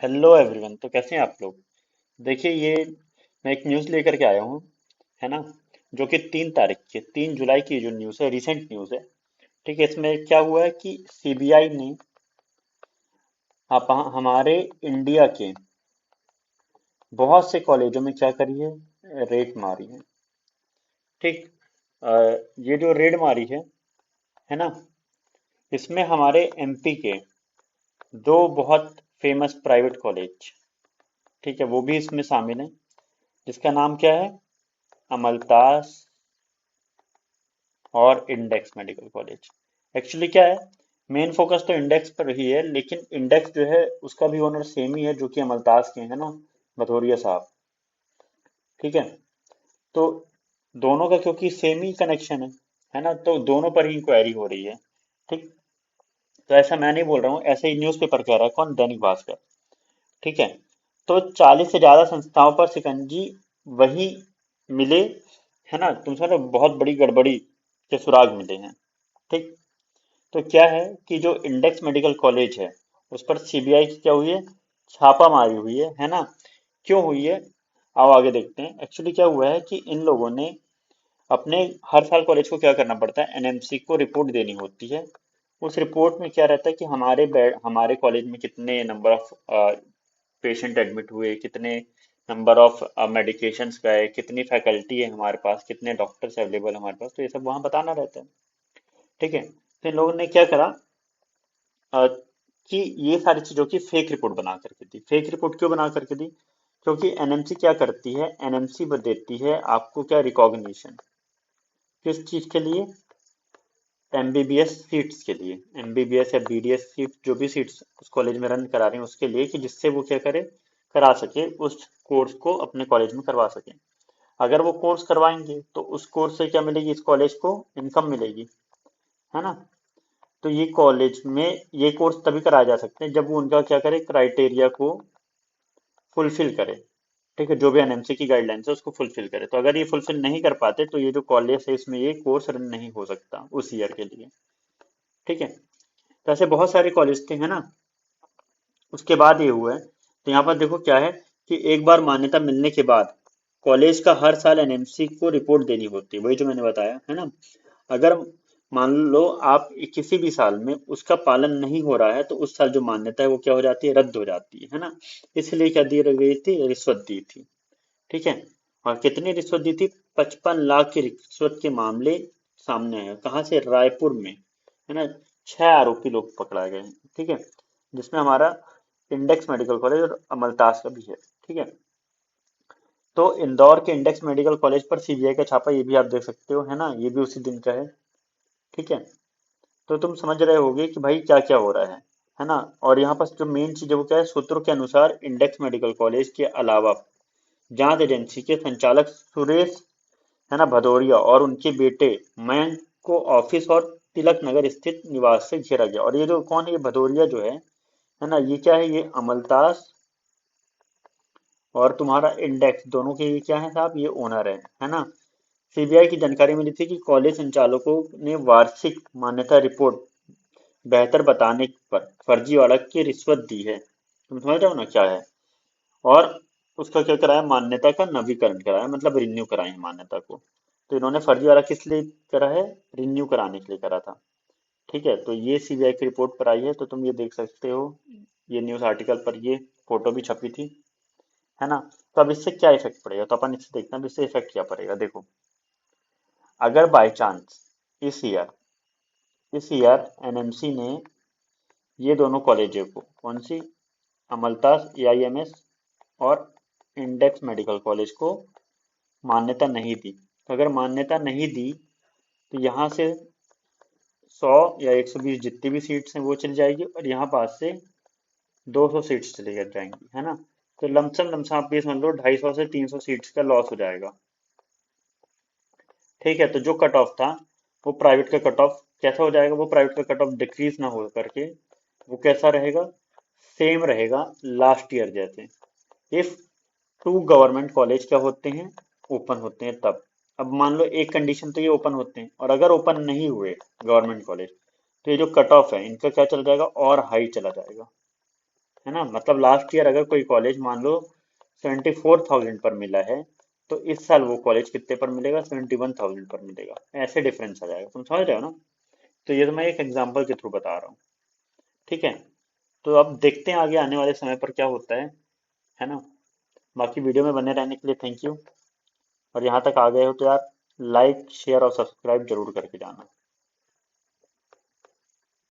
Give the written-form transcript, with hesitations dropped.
Hello everyone. तो कैसे हैं आप लोग। देखिए, ये मैं एक न्यूज़ लेकर के आया हूँ, है ना। जो कि 3 तारीख की, 3 जुलाई की जो न्यूज़ है, रिसेंट न्यूज़ है। ठीक है, इसमें क्या हुआ है कि सीबीआई ने आप हमारे इंडिया के बहुत से कॉलेजों में क्या करी है, रेड मारी है। ठीक। अ, ये जो रेड मारी है ना, इसमें हमारे एमपी के दो बहुत फेमस प्राइवेट कॉलेज, ठीक है, वो भी इसमें शामिल है। जिसका नाम क्या है, अमलतास और इंडेक्स मेडिकल कॉलेज। एक्चुअली क्या है, मेन फोकस तो इंडेक्स पर ही है, लेकिन इंडेक्स जो है उसका भी ओनर सेम ही है जो कि अमलतास के हैं ना, भदौरिया साहब। ठीक है। तो दोनों का क्योंकि सेम ही कनेक्शन है ना, तो दोनों पर ही इंक्वायरी हो रही है। ठीक। तो ऐसा मैं नहीं बोल रहा हूँ, ऐसे ही न्यूज़पेपर कह रहा है, कौन, दैनिक भास्कर। ठीक है। तो 40 से ज्यादा संस्थाओं पर शिकंजी वही मिले, है ना। तुम समझो, बहुत बड़ी गड़बड़ी के सुराग मिले हैं। ठीक। तो क्या है कि जो इंडेक्स मेडिकल कॉलेज है, उस पर सीबीआई की क्या हुई है, छापा मारी हुई है ना। क्यों हुई है, आओ आगे देखते हैं। एक्चुअली क्या हुआ है कि इन लोगों ने अपने हर साल कॉलेज को क्या करना पड़ता है, एनएमसी को रिपोर्ट देनी होती है। उस रिपोर्ट में क्या रहता है कि हमारे बेड, हमारे कॉलेज में कितने नंबर ऑफ पेशेंट एडमिट हुए, कितने नंबर ऑफ मेडिकेशंस गए, कितनी फैकल्टी है हमारे पास, कितने डॉक्टर्स अवेलेबल हमारे पास, तो ये सब वहाँ बताना रहता है। ठीक है। तो इन लोगों ने क्या करा, अ, कि ये सारी चीजों की फेक रिपोर्ट बना करके दी। फेक रिपोर्ट क्यों बना करके दी, क्योंकि एनएमसी क्या करती है, एनएमसी देती है आपको क्या, रिकॉग्निशन। किस चीज के लिए, एमबीबीएस सीट्स के लिए। एमबीबीएस या बीडीएस सीट, जो भी सीट्स उस कॉलेज में रन करा रहे हैं उसके लिए, कि जिससे वो क्या करे, करा सके, उस कोर्स को अपने कॉलेज में करवा सके। अगर वो कोर्स करवाएंगे तो उस कोर्स से क्या मिलेगी, इस कॉलेज को इनकम मिलेगी, है ना। तो ये कॉलेज में ये कोर्स तभी कराए जा सकते हैं जब वो उनका क्या करे, क्राइटेरिया को फुलफिल करे। ठीक है, जो भी एनएमसी की गाइडलाइंस है उसको फुलफिल करे। तो अगर ये फुलफिल नहीं कर पाते तो ये जो कॉलेज है इसमें ये कोर्स रन नहीं हो सकता उस ईयर के लिए। ठीक है। तो ऐसे बहुत सारे कॉलेज थे, है ना। उसके बाद ये हुआ है, तो यहाँ पर देखो क्या है, कि एक बार मान्यता मिलने के बाद कॉलेज का हर साल एनएमसी को रिपोर्ट देनी होती है, वही जो मैंने बताया है ना। अगर मान लो आप किसी भी साल में उसका पालन नहीं हो रहा है तो उस साल जो मान्यता है वो क्या हो जाती है, रद्द हो जाती है ना। इसलिए क्या दी गई थी, रिश्वत दी थी। ठीक है। और कितनी रिश्वत दी थी, 55 लाख की रिश्वत के मामले सामने आए। कहाँ से, रायपुर में, है ना। 6 आरोपी लोग पकड़ाए गए हैं। ठीक है। जिसमें हमारा इंडेक्स मेडिकल कॉलेज और अमलतास का भी है। ठीक है। तो इंदौर के इंडेक्स मेडिकल कॉलेज पर सीबीआई का छापा, ये भी आप देख सकते हो, है ना, ये भी उसी दिन का है। ठीक है। तो तुम समझ रहे होगे कि भाई क्या क्या हो रहा है ना। और यहाँ पर जो मेन चीज है वो क्या है, सूत्रों के अनुसार इंडेक्स मेडिकल कॉलेज के अलावा जांच एजेंसी के संचालक सुरेश, है ना, भदौरिया और उनके बेटे मयंक को ऑफिस और तिलक नगर स्थित निवास से घेरा गया। और ये जो कौन है, ये भदौरिया जो है ना, ये क्या है, ये अमलतास और तुम्हारा इंडेक्स दोनों के ये क्या है साहब, ये ओनर है ना। सीबीआई की जानकारी मिली थी कि कॉलेज संचालकों ने वार्षिक मान्यता रिपोर्ट बेहतर बताने पर फर्जीवाड़ा की रिश्वत दी है। तुम समझ रहे हो ना क्या है। और उसका क्या कराया, मान्यता का नवीकरण कराया, मतलब रिन्यू कराए हैं मान्यता को। तो इन्होंने फर्जीवाड़ा किस लिए करा है, रिन्यू कराने के लिए करा था। ठीक है। तो ये सीबीआई की रिपोर्ट पर आई है, तो तुम ये देख सकते हो, ये न्यूज आर्टिकल पर ये फोटो भी छपी थी, है ना। तो अब इससे क्या इफेक्ट पड़ेगा, तो अपन इससे देखते हैं अब इससे इफेक्ट क्या पड़ेगा। देखो, अगर बाय चांस इस ईयर इस ईयर एनएमसी ने ये दोनों कॉलेजों को, कौन सी, अमलतास एआईएमएस और इंडेक्स मेडिकल कॉलेज को मान्यता नहीं दी, तो अगर मान्यता नहीं दी तो यहाँ से 100 या 120 जितनी भी सीट्स हैं वो चली जाएगी, और यहाँ पास से 200 सीट्स चली जाएंगी, है ना। तो लमसम लमसम आप ये समझ लो 250 से 300 सीट्स का लॉस हो जाएगा। ठीक है। तो जो कट ऑफ था, वो प्राइवेट का कट ऑफ कैसा हो जाएगा, वो प्राइवेट का कट ऑफ डिक्रीज ना हो करके वो कैसा रहेगा, सेम रहेगा लास्ट ईयर जैसे। इफ टू गवर्नमेंट कॉलेज क्या होते हैं, ओपन होते हैं तब। अब मान लो एक कंडीशन तो ये ओपन होते हैं, और अगर ओपन नहीं हुए गवर्नमेंट कॉलेज, तो ये जो कट ऑफ है इनका क्या चला जाएगा, और हाई चला जाएगा। है ना। मतलब लास्ट ईयर अगर कोई कॉलेज मान लो 74,000 पर मिला है, तो इस साल वो कॉलेज कितने पर मिलेगा, 71,000 पर मिलेगा। ऐसे डिफरेंस आ जाएगा, तुम समझ रहे हो ना। तो ये तो मैं एक एग्जांपल के थ्रू बता रहा हूँ। ठीक है। तो अब देखते हैं आगे आने वाले समय पर क्या होता है ना। बाकी वीडियो में बने रहने के लिए थैंक यू। और यहाँ तक आ गए हो तो यार लाइक शेयर और सब्सक्राइब जरूर करके जाना।